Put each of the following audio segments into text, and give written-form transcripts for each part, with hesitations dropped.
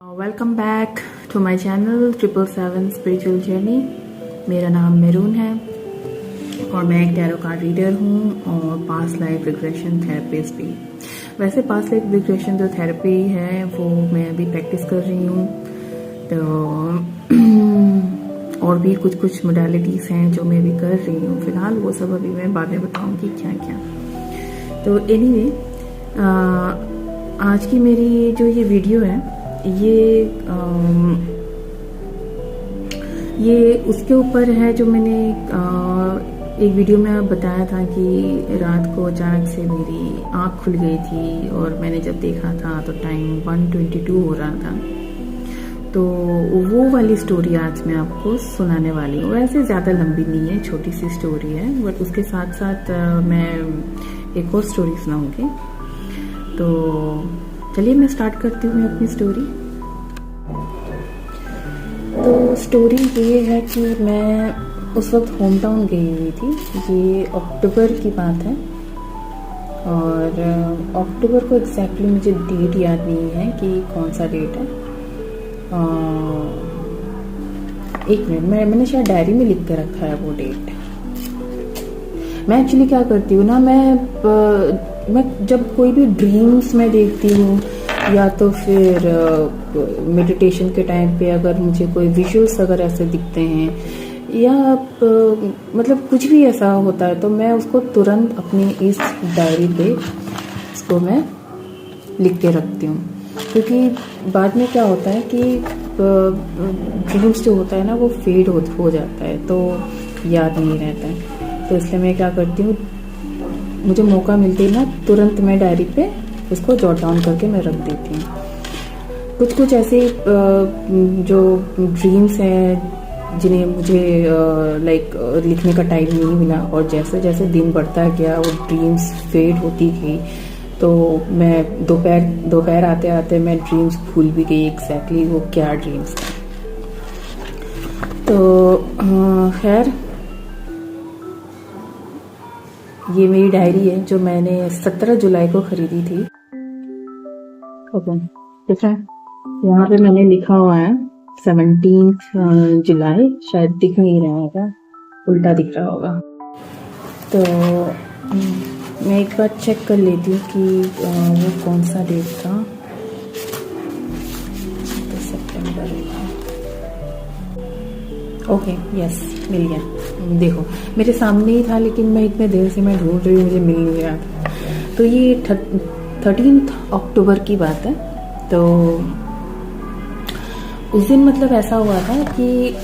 Welcome back to my channel 777 spiritual journey. मेरा नाम maroon है और मैं एक टैरो कार्ड रीडर हूँ और पास्ट लाइफ रिग्रेशन थेरेपिस्ट भी। वैसे पास्ट लाइफ रिग्रेशन जो थेरेपी है वो मैं अभी प्रैक्टिस कर रही हूँ, तो और भी कुछ मोडालिटीज़ हैं जो मैं भी कर रही हूँ। फिलहाल वो सब अभी मैं बाद में बताऊँगी क्या क्या। तो एनीवे, आज की मेरी जो ये वीडियो है ये उसके ऊपर है जो मैंने एक वीडियो में बताया था कि रात को अचानक से मेरी आँख खुल गई थी और मैंने जब देखा था तो टाइम 1:22 हो रहा था। तो वो वाली स्टोरी आज मैं आपको सुनाने वाली हूँ। वैसे ज़्यादा लंबी नहीं है, छोटी सी स्टोरी है, बट उसके साथ साथ मैं एक और स्टोरी सुनाऊँगी। तो चलिए मैं स्टार्ट करती हूँ अपनी स्टोरी। तो स्टोरी ये है कि मैं उस वक्त होम टाउन गई हुई थी। ये अक्टूबर की बात है और अक्टूबर को एग्जैक्टली मुझे डेट याद नहीं है कि कौन सा डेट है। एक मिनट, मैंने शायद डायरी में लिख कर रखा है वो डेट। मैं एक्चुअली क्या करती हूँ ना, मैं जब कोई भी ड्रीम्स में देखती हूँ या तो फिर मेडिटेशन के टाइम पे अगर मुझे कोई विजुअल्स अगर ऐसे दिखते हैं या मतलब कुछ भी ऐसा होता है तो मैं उसको तुरंत अपनी इस डायरी पे इसको मैं लिख के रखती हूँ। क्योंकि बाद में क्या होता है कि ड्रीम्स जो होता है ना वो फेड हो जाता है, तो याद नहीं रहता है। तो इसलिए मैं क्या करती हूँ, मुझे मौका मिलते ही ना तुरंत मैं डायरी पे उसको जॉट डाउन करके मैं रख देती हूँ। कुछ ऐसे जो ड्रीम्स हैं जिन्हें मुझे लिखने का टाइम नहीं मिला और जैसे जैसे दिन बढ़ता गया वो ड्रीम्स फेड होती गई, तो मैं दोपहर आते आते मैं ड्रीम्स भूल भी गई एग्जैक्टली वो क्या ड्रीम्स थे। तो खैर, ये मेरी डायरी है जो मैंने 17 जुलाई को खरीदी थी। ओके, ठीक है, यहाँ पे मैंने लिखा हुआ है 17 जुलाई, शायद दिख नहीं रहा होगा, उल्टा दिख रहा होगा। तो मैं एक बार चेक कर लेती हूँ कि वो कौन सा डेट था। तो सितंबर, ओके, यस, मिल गया। देखो मेरे सामने ही था लेकिन मैं इतने देर से मैं ढूंढ रही हूँ, मुझे मिल नहीं रहा था। तो ये 13 अक्टूबर की बात है। तो उस दिन मतलब ऐसा हुआ था कि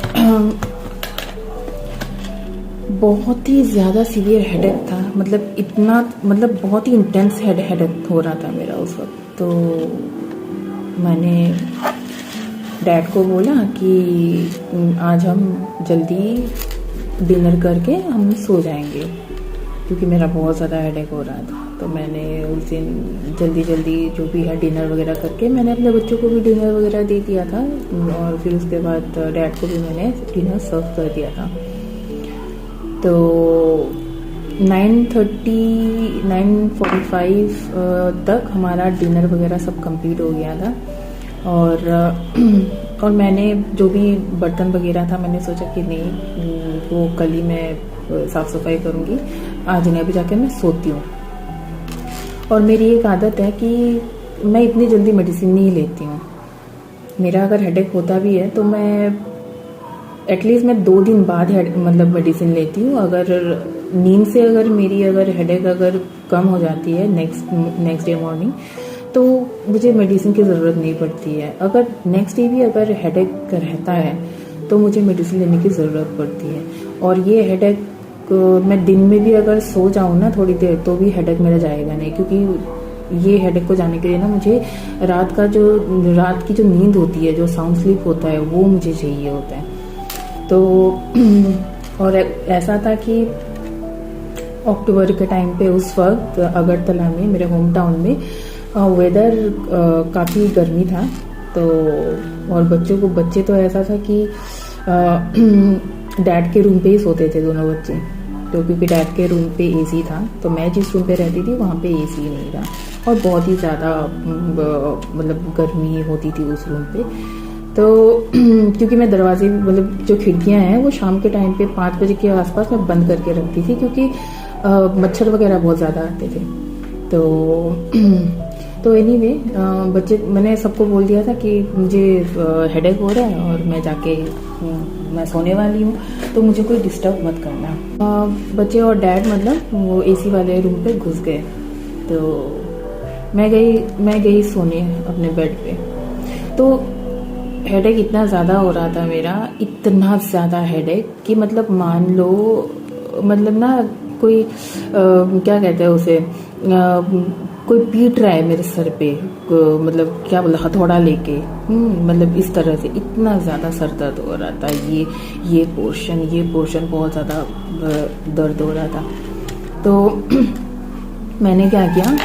बहुत ही ज़्यादा सीवियर हेडेक था, मतलब बहुत ही इंटेंस हेडेक हो रहा था मेरा उस वक्त। तो मैंने डैड को बोला कि आज हम जल्दी डिनर करके हम सो जाएंगे क्योंकि मेरा बहुत ज़्यादा हेडेक हो रहा था। तो मैंने उस दिन जल्दी जो भी है डिनर वगैरह करके मैंने अपने बच्चों को भी डिनर वगैरह दे दिया था और फिर उसके बाद डैड को भी मैंने डिनर सर्व कर दिया था। तो 9:45 तक हमारा डिनर वगैरह सब कंप्लीट हो गया था और मैंने जो भी बर्तन वगैरह था मैंने सोचा कि नहीं वो कल ही मैं साफ़ सफाई करूँगी, आज नहीं, अभी जाके मैं सोती हूँ। और मेरी एक आदत है कि मैं इतनी जल्दी मेडिसिन नहीं लेती हूँ। मेरा अगर हेडेक होता भी है तो मैं एटलीस्ट मैं 2 दिन बाद मतलब मेडिसिन लेती हूँ। अगर नींद से मेरी हेडेक अगर कम हो जाती है नेक्स्ट डे मॉर्निंग तो मुझे मेडिसिन की ज़रूरत नहीं पड़ती है। अगर नेक्स्ट डे भी अगर हेडेक रहता है तो मुझे मेडिसिन लेने की ज़रूरत पड़ती है। और ये हेडेक मैं दिन में भी अगर सो जाऊँ ना थोड़ी देर तो भी हेडेक मेरा जाएगा नहीं, क्योंकि ये हेडेक को जाने के लिए ना मुझे रात की जो नींद होती है, जो साउंड स्लीप होता है, वो मुझे चाहिए होता है। तो और ऐसा था कि अक्टूबर के टाइम पे उस वक्त अगरतला में, मेरे होम टाउन में वेदर काफ़ी गर्मी था। तो और बच्चे तो ऐसा था कि डैड के रूम पे ही सोते थे दोनों बच्चे। क्योंकि डैड के रूम पे एसी था, तो मैं जिस रूम पे रहती थी वहाँ पे एसी नहीं था और बहुत ही ज़्यादा मतलब गर्मी होती थी उस रूम पे। तो क्योंकि मैं दरवाजे मतलब जो खिड़कियाँ हैं वो शाम के टाइम पे 5 बजे के आसपास मैं बंद करके रखती थी, क्योंकि मच्छर वगैरह बहुत ज़्यादा आते थे। तो एनीवे बच्चे मैंने सबको बोल दिया था कि मुझे हेडेक हो रहा है और मैं जाके मैं सोने वाली हूँ, तो मुझे कोई डिस्टर्ब मत करना। बच्चे और डैड मतलब वो एसी वाले रूम पे घुस गए, तो मैं गई सोने अपने बेड पे। तो हेडेक इतना ज़्यादा हो रहा था मेरा, इतना ज़्यादा हेडेक कि मतलब मान लो मतलब ना कोई क्या कहते हैं उसे, कोई पीट रहा है मेरे सर पे, मतलब क्या बोला, हथौड़ा लेके, मतलब इस तरह से इतना ज़्यादा सर दर्द हो रहा था। ये पोर्शन बहुत ज़्यादा दर्द हो रहा था। तो मैंने क्या किया,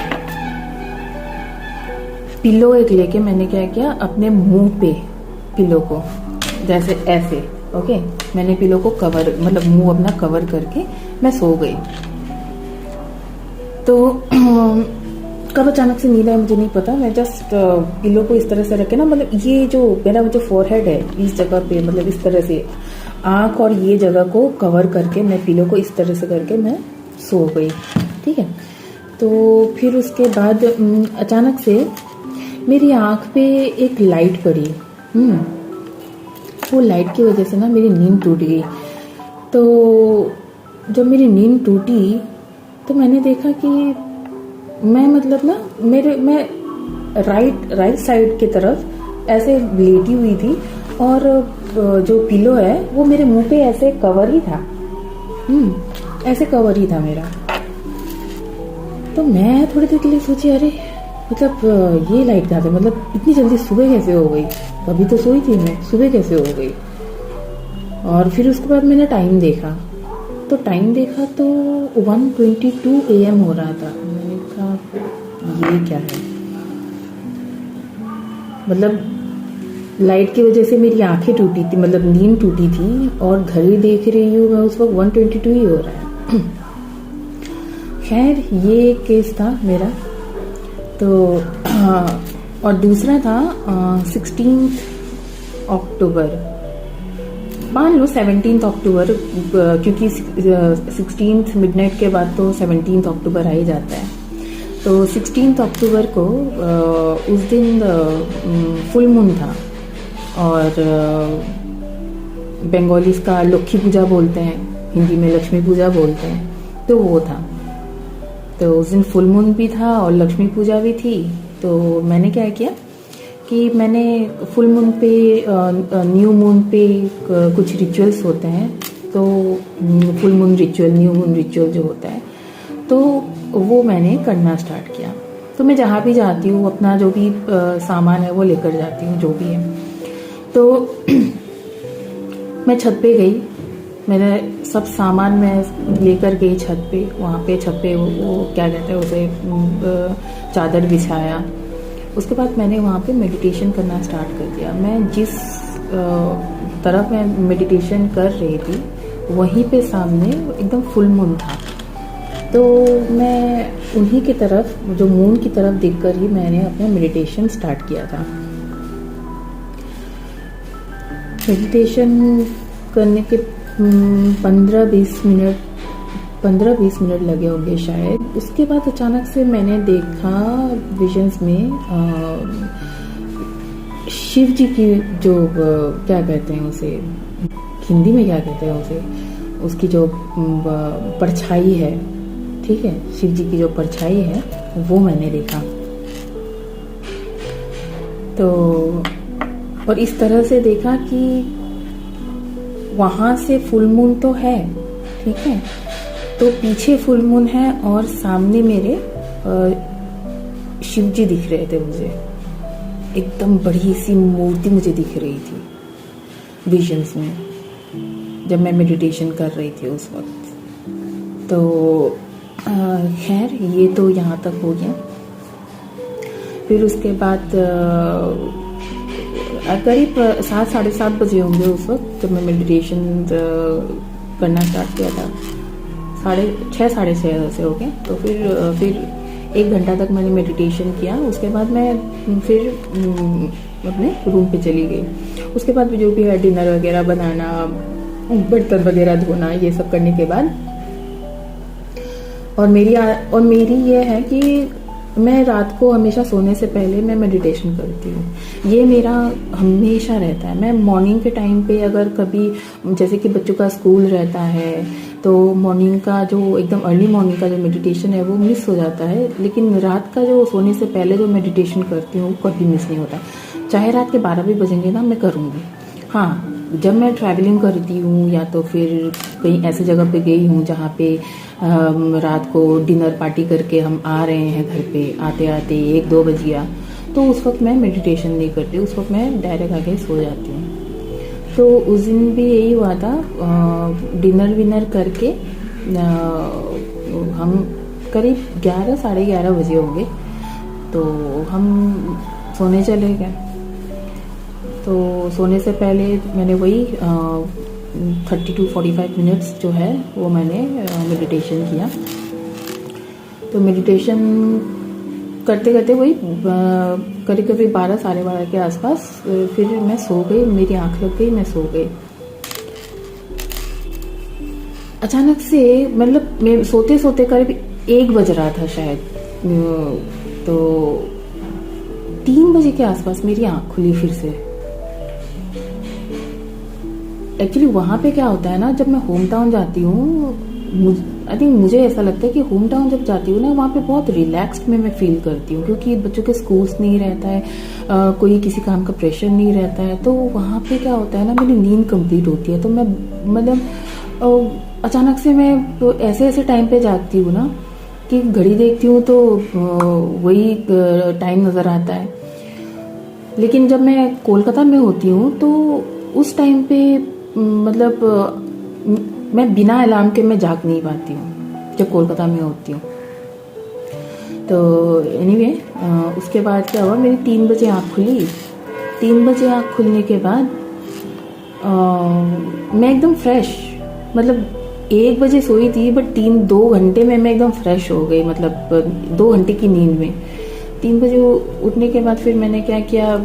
पिलो एक लेके मैंने क्या किया, अपने मुंह पे पिलो को जैसे ऐसे, ओके, मैंने पिलो को कवर मतलब मुंह अपना कवर करके मैं सो गई। तो कब अचानक से नींद आया मुझे नहीं पता। मैं जस्ट पिलो को इस तरह से रखे ना, मतलब ये जो मेरा जो फोरहेड है इस जगह पे, मतलब इस तरह से आँख और ये जगह को कवर करके मैं पिलो को इस तरह से करके मैं सो गई, ठीक है। तो फिर उसके बाद अचानक से मेरी आँख पे एक लाइट पड़ी, वो लाइट की वजह से ना मेरी नींद टूट गई। तो जब मेरी नींद टूटी तो मैंने देखा कि मैं मतलब ना मैं राइट साइड की तरफ ऐसे लेटी हुई थी और जो पिलो है वो मेरे मुंह पे ऐसे कवर ही था, ऐसे कवर ही था मेरा। तो मैं थोड़ी देर के लिए सोची, अरे मतलब ये लाइट कहाँ से, मतलब इतनी जल्दी सुबह कैसे हो गई, अभी तो सोई थी मैं, सुबह कैसे हो गई। और फिर उसके बाद मैंने टाइम देखा तो 1:22 AM हो रहा था। मैंने कहा ये क्या है, मतलब लाइट की वजह से मेरी आंखें टूटी थी, मतलब नींद टूटी थी, और घड़ी देख रही हूँ मैं उस वक्त 1:22 ही हो रहा है। खैर ये एक केस था मेरा। तो और दूसरा था 16 अक्टूबर, मान लो 17 अक्टूबर, क्योंकि 16 मिडनाइट के बाद तो 17 अक्टूबर आ ही जाता है। तो 16 अक्टूबर को उस दिन फुल मून था, और बंगालीज का लक्ष्मी पूजा बोलते हैं, हिंदी में लक्ष्मी पूजा बोलते हैं, तो वो था। तो उस दिन फुल मून भी था और लक्ष्मी पूजा भी थी। तो मैंने क्या किया कि मैंने फुल मून पे न्यू मून पे कुछ रिचुअल्स होते हैं, तो full moon ritual, new moon ritual जो होता है, तो वो मैंने करना स्टार्ट किया। तो मैं जहाँ भी जाती हूँ अपना जो भी सामान है वो लेकर जाती हूँ, जो भी है। तो मैं छत पे गई, मैंने सब सामान मैं लेकर गई छत पे। वहाँ पे छत पे वो क्या कहते हैं उसे, चादर बिछाया। उसके बाद मैंने वहाँ पे मेडिटेशन करना स्टार्ट कर दिया। मैं जिस तरफ मैं मेडिटेशन कर रही थी वहीं पे सामने एकदम फुल मून था, तो मैं उन्हीं की तरफ, जो मून की तरफ देखकर ही मैंने अपना मेडिटेशन स्टार्ट किया था। मेडिटेशन करने के 15-20 मिनट लगे होंगे शायद। उसके बाद अचानक से मैंने देखा विजन्स में शिव जी की जो क्या कहते हैं उसे, हिंदी में क्या कहते हैं उसे, उसकी जो परछाई है, ठीक है, शिव जी की जो परछाई है वो मैंने देखा। तो और इस तरह से देखा कि वहां से फुल मून तो है, ठीक है, तो पीछे फुल मून है और सामने मेरे शिव जी दिख रहे थे मुझे, एकदम बड़ी सी मूर्ति मुझे दिख रही थी विजन्स में, जब मैं मेडिटेशन कर रही थी उस वक्त। तो खैर ये तो यहाँ तक हो गया। फिर उसके बाद करीब 7-7:30 बजे होंगे उस वक्त जब मैं मेडिटेशन करना स्टार्ट किया था। साढ़े छः से हो गए। तो फिर 1 घंटा तक मैंने मेडिटेशन किया। उसके बाद मैं फिर अपने रूम पे चली गई। उसके बाद जो भी है डिनर वगैरह बनाना, बर्तन वगैरह धोना, ये सब करने के बाद और मेरी ये है कि मैं रात को हमेशा सोने से पहले मैं मेडिटेशन करती हूँ। ये मेरा हमेशा रहता है। मैं मॉर्निंग के टाइम पे अगर कभी, जैसे कि बच्चों का स्कूल रहता है, तो मॉर्निंग का जो एकदम अर्ली मॉर्निंग का जो मेडिटेशन है वो मिस हो जाता है, लेकिन रात का जो सोने से पहले जो मेडिटेशन करती हूँ वो कभी मिस नहीं होता। चाहे रात के 12 भी बजेंगे ना, मैं करूँगी। हाँ, जब मैं ट्रैवलिंग करती हूँ या तो फिर कहीं ऐसी जगह पे गई हूँ जहाँ पे रात को डिनर पार्टी करके हम आ रहे हैं घर पे, आते आते 1-2 बज गया, तो उस वक्त मैं मेडिटेशन नहीं करती, उस वक्त मैं डायरेक्ट आके सो जाती हूँ। तो उस दिन भी यही हुआ था। डिनर विनर करके हम करीब 11 साढ़े 11 बजे होंगे, तो हम सोने चले गए। तो सोने से पहले मैंने वही 30 to 45 मिनट्स जो है वो मैंने मेडिटेशन किया। तो मेडिटेशन करते करते वही करीब करीब 12 साढ़े 12 के आसपास फिर मैं सो गई। मेरी आँख लग गई, मैं सो गई। अचानक से मतलब मैं सोते सोते करीब 1 बज रहा था शायद, तो 3 बजे के आसपास मेरी आँख खुली फिर से। एक्चुअली वहाँ पे क्या होता है ना, जब मैं होम टाउन जाती हूँ, आई थिंक मुझे ऐसा लगता है कि होम टाउन जब जाती हूँ ना, वहाँ पे बहुत रिलैक्स्ड में मैं फील करती हूँ, क्योंकि बच्चों के स्कूल्स नहीं रहता है, कोई किसी काम का प्रेशर नहीं रहता है। तो वहाँ पे क्या होता है ना, मेरी नींद कंप्लीट होती है। तो मैं मतलब अचानक से मैं ऐसे टाइम पे जागती हूँ ना कि घड़ी देखती हूँ तो वही टाइम नज़र आता है। लेकिन जब मैं कोलकाता में होती हूँ तो उस टाइम पे मतलब मैं बिना अलार्म के मैं जाग नहीं पाती हूँ जब कोलकाता में होती हूँ। तो एनीवे उसके बाद क्या हुआ, मेरी 3 बजे आँख खुली। 3 बजे आँख खुलने के बाद मैं एकदम फ्रेश, मतलब 1 बजे सोई थी बट 2 घंटे में मैं एकदम फ्रेश हो गई, मतलब 2 घंटे की नींद में। 3 बजे उठने के बाद फिर मैंने क्या किया,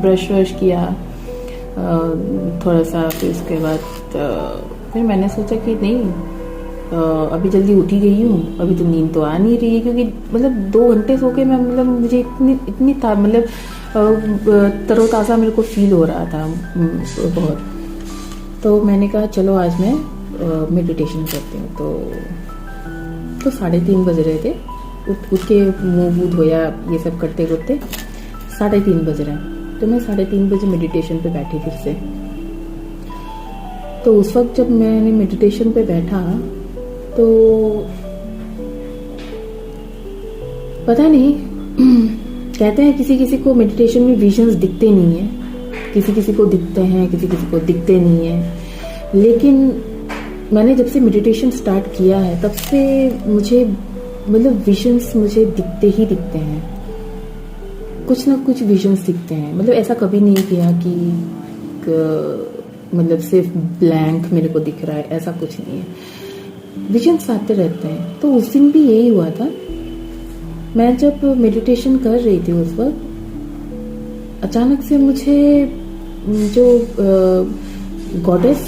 ब्रश व्रश किया थोड़ा सा। फिर उसके बाद फिर मैंने सोचा कि नहीं, अभी जल्दी उठी गई हूँ, अभी तो नींद तो आ नहीं रही है, क्योंकि मतलब 2 घंटे सो के मैं मतलब मुझे इतनी मतलब तरोताज़ा मेरे को फील हो रहा था बहुत। तो मैंने कहा चलो आज मैं मेडिटेशन करती हूँ। तो 3:30 बज रहे थे। उठ के मुँह धोया, ये सब करते करते 3:30 बज रहे हैं। तो मैं 3:30 बजे मेडिटेशन पे बैठी फिर से। तो उस वक्त जब मैंने मेडिटेशन पे बैठा तो पता नहीं कहते हैं किसी किसी को मेडिटेशन में विजन्स दिखते नहीं है, किसी किसी को दिखते हैं, किसी किसी को दिखते नहीं है। लेकिन मैंने जब से मेडिटेशन स्टार्ट किया है तब से मुझे मतलब विजन्स मुझे दिखते ही दिखते हैं, कुछ ना कुछ विजन्स दिखते हैं। मतलब ऐसा कभी नहीं किया कि मतलब सिर्फ ब्लैंक मेरे को दिख रहा है, ऐसा कुछ नहीं है, विजन्स आते रहते हैं। तो उस दिन भी यही हुआ था। मैं जब मेडिटेशन कर रही थी उस वक्त अचानक से मुझे जो गॉडेस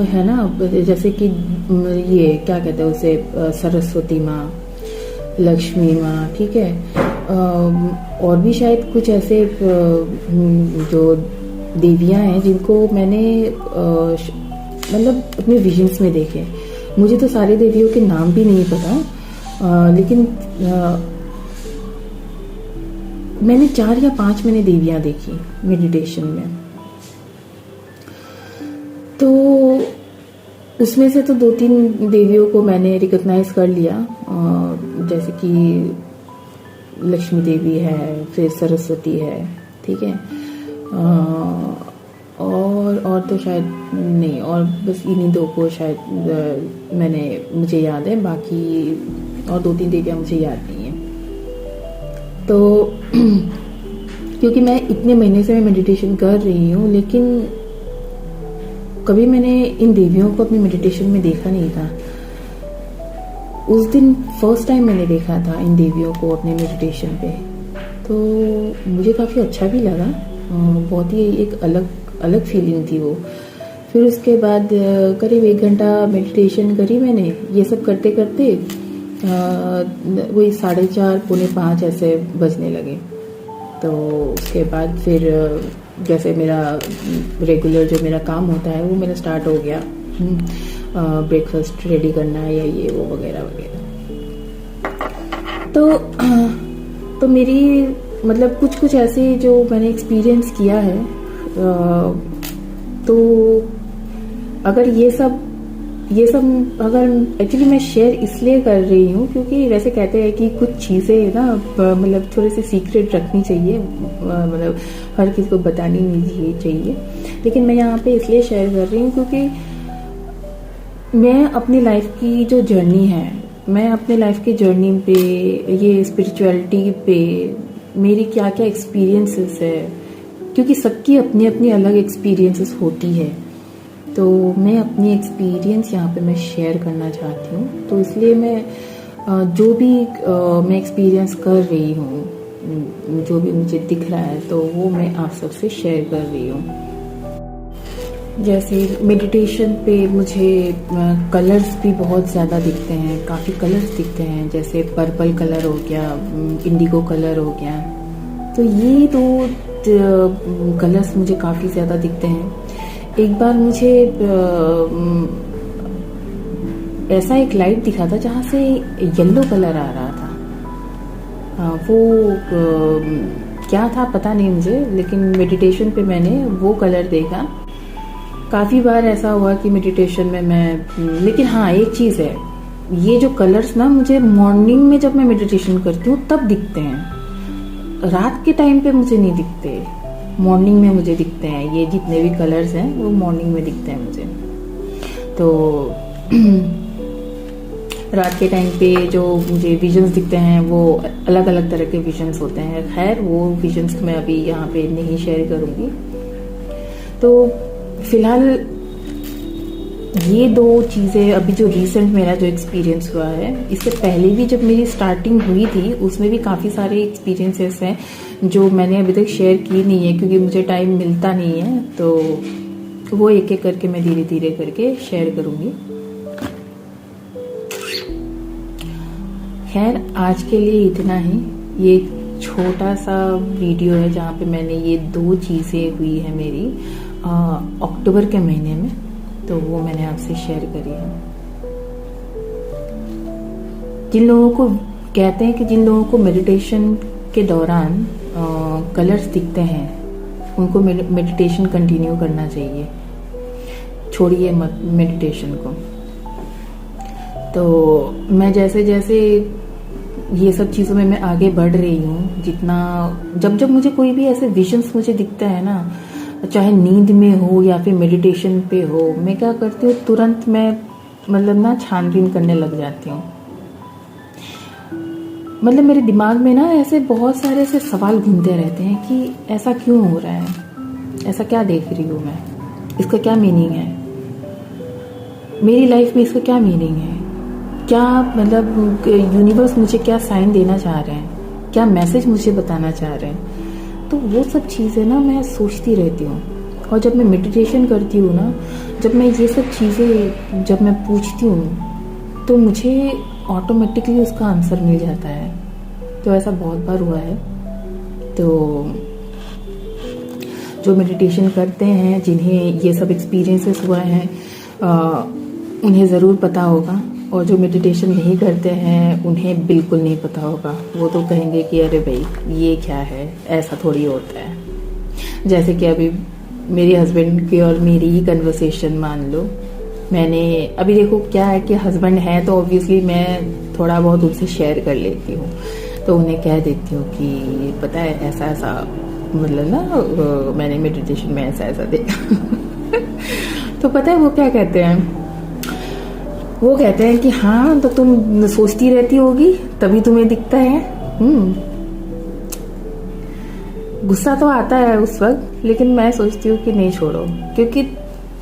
है ना, जैसे कि ये क्या कहते हैं उसे, सरस्वती माँ, लक्ष्मी माँ, ठीक है, और भी शायद कुछ ऐसे जो देवियाँ हैं जिनको मैंने मतलब अपने विजन्स में देखे। मुझे तो सारी देवियों के नाम भी नहीं पता, लेकिन मैंने 4 या 5 मैंने देवियाँ देखी मेडिटेशन में। तो उसमें से तो 2-3 देवियों को मैंने रिकॉग्नाइज कर लिया, जैसे कि लक्ष्मी देवी है, फिर सरस्वती है, ठीक है, और तो शायद नहीं, और बस इन्हीं 2 को शायद मुझे याद है, बाकी और 2-3 देवियाँ मुझे याद नहीं है। तो क्योंकि मैं इतने महीने से मैं मेडिटेशन कर रही हूँ, लेकिन कभी मैंने इन देवियों को अपनी मेडिटेशन में देखा नहीं था। उस दिन फर्स्ट टाइम मैंने देखा था इन देवियों को अपने मेडिटेशन पे, तो मुझे काफ़ी अच्छा भी लगा। बहुत ही एक अलग फीलिंग थी वो। फिर उसके बाद करीब 1 घंटा मेडिटेशन करी मैंने। ये सब करते करते वही 4:30 पौने 5 ऐसे बजने लगे। तो उसके बाद फिर जैसे मेरा रेगुलर जो मेरा काम होता है वो मेरा स्टार्ट हो गया। ब्रेकफास्ट रेडी करना है या ये वो वगैरह वगैरह। तो मेरी मतलब कुछ ऐसे जो मैंने एक्सपीरियंस किया है, तो अगर ये सब अगर एक्चुअली मैं शेयर इसलिए कर रही हूँ क्योंकि वैसे कहते हैं कि कुछ चीज़ें ना मतलब थोड़ी सी सीक्रेट रखनी चाहिए, मतलब हर किसी को बतानी नहीं चाहिए। लेकिन मैं यहाँ पे इसलिए शेयर कर रही हूँ क्योंकि मैं अपनी लाइफ की जो जर्नी है, मैं अपने लाइफ की जर्नी पे, ये स्पिरिचुअलिटी पे मेरी क्या क्या एक्सपीरियंसेस है, क्योंकि सबकी अपनी अपनी अलग एक्सपीरियंसेस होती है। तो मैं अपनी एक्सपीरियंस यहाँ पे मैं शेयर करना चाहती हूँ। तो इसलिए मैं जो भी मैं एक्सपीरियंस कर रही हूँ, जो भी मुझे दिख रहा है, तो वो मैं आप सबसे शेयर कर रही हूँ। जैसे मेडिटेशन पे मुझे कलर्स भी बहुत ज़्यादा दिखते हैं, काफ़ी कलर्स दिखते हैं। जैसे पर्पल कलर हो गया, इंडिगो कलर हो गया। तो ये 2 कलर्स मुझे काफ़ी ज़्यादा दिखते हैं। एक बार मुझे ऐसा एक लाइट दिखा था जहाँ से येलो कलर आ रहा था। वो क्या था पता नहीं मुझे, लेकिन मेडिटेशन पे मैंने वो कलर देखा। काफ़ी बार ऐसा हुआ कि मेडिटेशन में मैं, लेकिन हाँ एक चीज़ है, ये जो कलर्स ना मुझे मॉर्निंग में जब मैं मेडिटेशन करती हूँ तब दिखते हैं। रात के टाइम पे मुझे नहीं दिखते, मॉर्निंग में मुझे दिखते हैं। ये जितने भी कलर्स हैं वो मॉर्निंग में दिखते हैं मुझे। तो रात के टाइम पे जो मुझे विजन्स दिखते हैं वो अलग अलग तरह के विजन्स होते हैं। खैर वो विजन्स मैं अभी यहाँ पे नहीं शेयर करूँगी। तो फिलहाल ये 2 चीज़ें अभी जो रिसेंट मेरा जो एक्सपीरियंस हुआ है, इससे पहले भी जब मेरी स्टार्टिंग हुई थी उसमें भी काफ़ी सारे एक्सपीरियंसेस हैं जो मैंने अभी तक शेयर की नहीं है क्योंकि मुझे टाइम मिलता नहीं है। तो वो एक एक करके मैं धीरे धीरे करके शेयर करूँगी। खैर आज के लिए इतना ही। ये छोटा सा वीडियो है जहाँ पे मैंने ये 2 चीज़ें हुई है मेरी अक्टूबर के महीने में, तो वो मैंने आपसे शेयर करी है। जिन लोगों को कहते हैं कि जिन लोगों को मेडिटेशन के दौरान कलर्स दिखते हैं उनको मेडिटेशन कंटिन्यू करना चाहिए, छोड़िए मत मेडिटेशन को। तो मैं जैसे जैसे ये सब चीज़ों में मैं आगे बढ़ रही हूँ, जितना जब मुझे कोई भी ऐसे विजन्स मुझे दिखता है ना, चाहे नींद में हो या फिर मेडिटेशन पे हो, मैं क्या करती हूँ तुरंत मैं मतलब ना छानबीन करने लग जाती हूँ। मतलब मेरे दिमाग में ना ऐसे बहुत सारे ऐसे सवाल घूमते रहते हैं कि ऐसा क्यों हो रहा है, ऐसा क्या देख रही हूँ मैं, इसका क्या मीनिंग है, मेरी लाइफ में इसका क्या मीनिंग है, क्या मतलब यूनिवर्स मुझे क्या साइन देना चाह रहे हैं, क्या मैसेज मुझे बताना चाह रहे हैं। तो वो सब चीज़ें ना मैं सोचती रहती हूँ। और जब मैं मेडिटेशन करती हूँ ना, जब मैं ये सब चीज़ें जब मैं पूछती हूँ तो मुझे ऑटोमेटिकली उसका आंसर मिल जाता है। तो ऐसा बहुत बार हुआ है। तो जो मेडिटेशन करते हैं, जिन्हें ये सब एक्सपीरियंसेस हुआ है, उन्हें ज़रूर पता होगा। और जो मेडिटेशन नहीं करते हैं उन्हें बिल्कुल नहीं पता होगा। वो तो कहेंगे कि अरे भाई ये क्या है, ऐसा थोड़ी होता है। जैसे कि अभी मेरे हस्बैंड की और मेरी ही कन्वर्सेशन मान लो। मैंने अभी देखो क्या है कि हस्बैंड है तो ऑब्वियसली मैं थोड़ा बहुत उनसे शेयर कर लेती हूँ, तो उन्हें कह देती हूँ कि पता है ऐसा ऐसा, मतलब ना मैंने मेडिटेशन में ऐसा ऐसा देखा। तो पता है वो क्या कहते हैं, वो कहते हैं कि हाँ तो तुम सोचती रहती होगी तभी तुम्हें दिखता है। गुस्सा तो आता है उस वक्त, लेकिन मैं सोचती हूँ कि नहीं छोड़ो, क्योंकि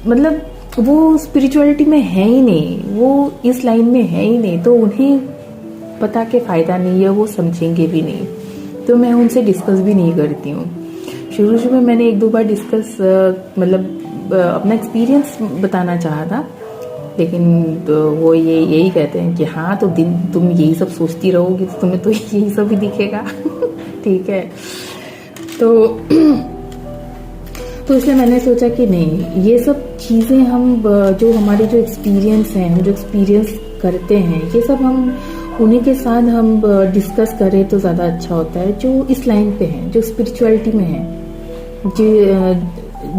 मतलब वो स्पिरिचुअलिटी में है ही नहीं, वो इस लाइन में है ही नहीं, तो उन्हें पता के फायदा नहीं है, वो समझेंगे भी नहीं, तो मैं उनसे डिस्कस भी नहीं करती हूँ। शुरू में मैंने 1-2 बार डिस्कस मतलब अपना एक्सपीरियंस बताना चाहा था, लेकिन तो वो यही कहते हैं कि हाँ तो दिन तुम यही सब सोचती रहोगी तो तुम्हें तो यही सब ही दिखेगा। ठीक है, तो इसलिए मैंने सोचा कि नहीं, ये सब चीज़ें हम जो हमारे जो एक्सपीरियंस हैं, हम जो एक्सपीरियंस करते हैं, ये सब हम उन्हीं के साथ हम डिस्कस करें तो ज़्यादा अच्छा होता है, जो इस लाइन पे हैं, जो स्पिरिचुअलिटी में हैं,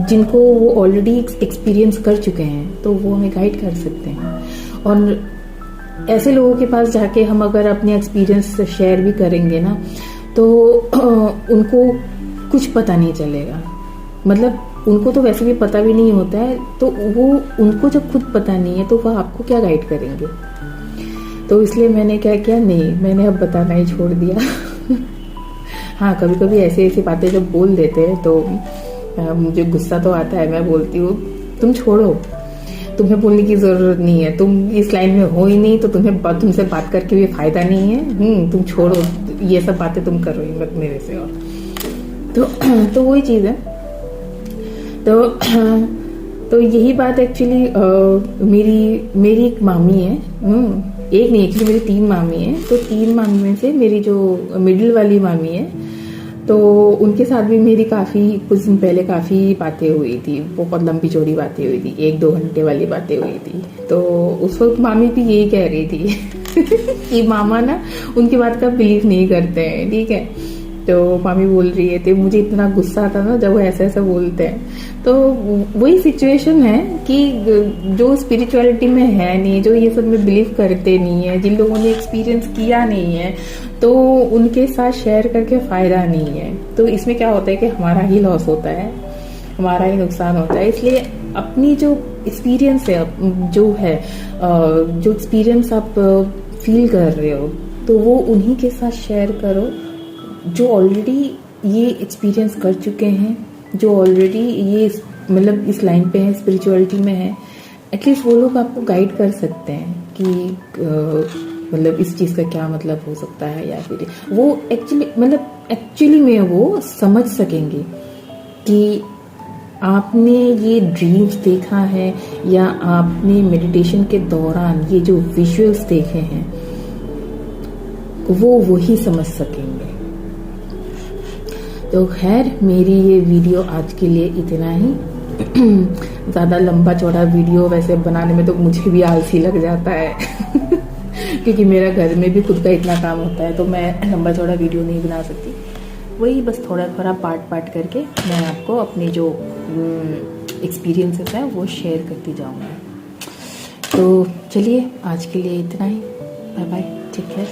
जिनको वो ऑलरेडी एक्सपीरियंस कर चुके हैं, तो वो हमें गाइड कर सकते हैं। और ऐसे लोगों के पास जाके हम अगर अपने एक्सपीरियंस शेयर भी करेंगे ना, तो उनको कुछ पता नहीं चलेगा, मतलब उनको तो वैसे भी पता भी नहीं होता है, तो वो उनको जब खुद पता नहीं है तो वह आपको क्या गाइड करेंगे। तो इसलिए मैंने क्या किया, नहीं, मैंने अब बताना ही छोड़ दिया। हाँ, कभी कभी ऐसी बातें जब बोल देते हैं तो मुझे गुस्सा तो आता है, मैं बोलती हूँ तुम छोड़ो, तुम्हें बोलने की जरूरत नहीं है, तुम इस लाइन में हो ही नहीं, तो तुमसे बात करके भी फायदा नहीं है, तुम छोड़ो, ये सब बातें तुम करो ही मत मेरे से। और तो वही चीज़ है। तो यही बात एक्चुअली मेरी एक मामी है, एक नहीं, एक्चुअली मेरी 3 मामी है। तो 3 मामी में से मेरी जो मिडिल वाली मामी है, तो उनके साथ भी मेरी कुछ दिन पहले काफ़ी बातें हुई थी, बहुत लंबी चौड़ी बातें हुई थी, 1-2 घंटे वाली बातें हुई थी। तो उस वक्त मामी भी यही कह रही थी कि मामा ना उनकी बात का बिलीव नहीं करते हैं। ठीक है, तो मामी बोल रही है, तो मुझे इतना गुस्सा आता ना जब वो ऐसा बोलते हैं। तो वही सिचुएशन है कि जो स्पिरिचुअलिटी में है नहीं, जो ये सब में बिलीव करते नहीं है, जिन लोगों ने एक्सपीरियंस किया नहीं है, तो उनके साथ शेयर करके फायदा नहीं है। तो इसमें क्या होता है कि हमारा ही लॉस होता है, हमारा ही नुकसान होता है। इसलिए अपनी जो एक्सपीरियंस है, जो एक्सपीरियंस आप फील कर रहे हो, तो वो उन्हीं के साथ शेयर करो जो ऑलरेडी ये एक्सपीरियंस कर चुके हैं, जो ऑलरेडी ये मतलब इस लाइन पे है, स्पिरिचुअलिटी में है। एटलीस्ट वो लोग आपको गाइड कर सकते हैं कि मतलब इस चीज़ का क्या मतलब हो सकता है, या फिर वो एक्चुअली में वो समझ सकेंगे कि आपने ये ड्रीम्स देखा है या आपने मेडिटेशन के दौरान ये जो विजुअल्स देखे हैं, वो वही समझ सकेंगे। तो खैर, मेरी ये वीडियो आज के लिए इतना ही। ज़्यादा लंबा चौड़ा वीडियो वैसे बनाने में तो मुझे भी आलसी लग जाता है क्योंकि मेरा घर में भी खुद का इतना काम होता है, तो मैं लंबा चौड़ा वीडियो नहीं बना सकती। वही बस थोड़ा थोड़ा पार्ट करके मैं आपको अपने जो एक्सपीरियंसेस हैं वो शेयर करती जाऊँगी। तो चलिए, आज के लिए इतना ही। Bye bye, take care.